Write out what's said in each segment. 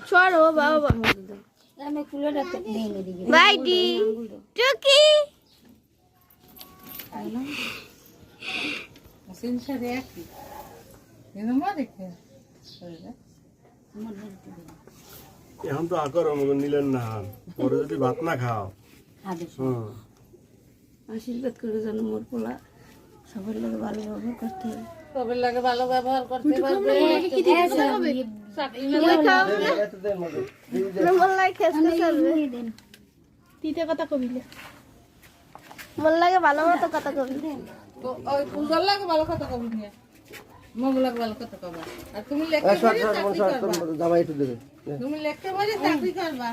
সরো বাবা আমি কুলোটা দিয়ে দিই বাইডি টুকি সিনসারে একই এরকম দেখে এখন তো আকর আমাকে নিলেন না পরে যদি ভাত না খাও আশীর্বাদ করে যেন মোর পোলা সবার লোক ভালো ব্যবহার করতে হবে সবার লাগে ভালো ব্যবহার করতে পারবে তিতে কথা কবিলে মন লাগে ভালো মতো কথা কবিলে ওই পূজার লাগে ভালো কথা কবি নিয়ে মঙ্গল লাগে ভালো কথা কবা আর তুমি লেখতে পারি চাকরি করবা জামাই একটু দেবে তুমি লেখতে পারি চাকরি করবা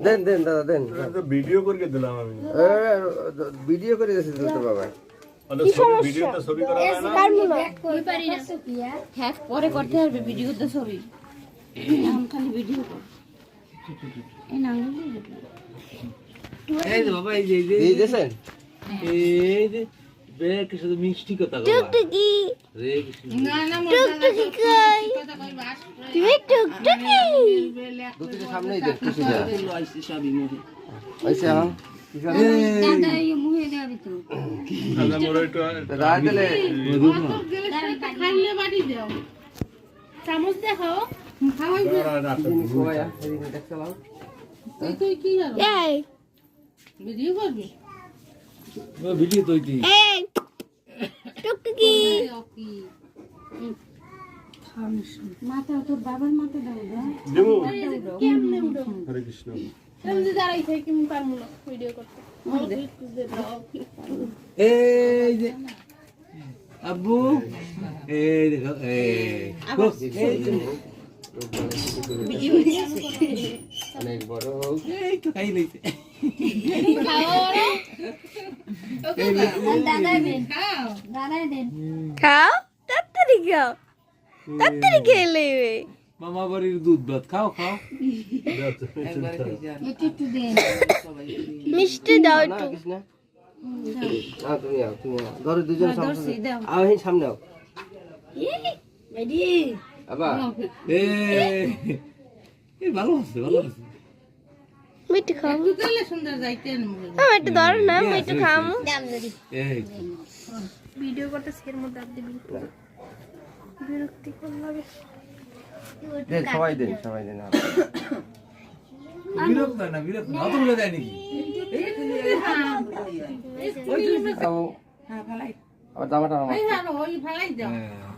দেন দেন দাদা দেন ভিডিও করে দিলাম আমি ভিডিও করে দিয়েছি তো বাবা ভিডিওতে ছবি করা যায় না হ্যাঁ পরে করতে হবে ভিডিওতে ছবি এখন খালি ভিডিও কর এই না এই যে বাবা এই যে এই দিয়েছেন এই যে বেশ কিছু মিষ্টি কথা কবা টুকটুকি রে কিছু না না টুকটুকি কই কথা কইবা তুমি টুকটুকি দুটিকে সামনেই দেন কিছু না চলো আইছে সবই মুখে আইছে হ্যাঁ দাদা এই মুহে দেওয়া দিতো দাদা মোর একটু রাত দিলে খাইলে বাড়ি দাও চামচ দেখাও খাওয়াই কোয়া এই দেখছলাম তুই কি জানো এই ভিডিও করবি ভিডিও তৈরি এই টুকটুকি ওকে মাথা তোর বাবার মাথা দাও না দেবো কেমনে উড়ো হরে কৃষ্ণ এমনি দাঁড়াই থেকে কি পারমু না ভিডিও করতে এই যে আব্বু এই দেখো অনেক বড় এই তো খাই লইছে দাদা দেন দাদা দেন খাও তাড়াতাড়ি খাও তাড়াতাড়ি খেলে মামা বাড়ির দুধ ভাত খাও খাও একটু দেন মিষ্টি দাও না একটু কৃষ্ণ তুমি আও ধরো দুজন সামনে আও এই সামনে আও রেডি আবা এই ভালো আছে ভালো আছে মিষ্টি খাও তুই গেলে সুন্দর যাইতেন মুখে আমি একটু ধর না আমি একটু খামু এই ভিডিও করতে সের মধ্যে আপ দিবি বিরক্তি কোন লাগে দেন সবাই দেন বিরক্ত না বিরক্ত না অত বলে দেয় নাকি আবার জামাটা আমার ওই ভালাই দাও হ্যাঁ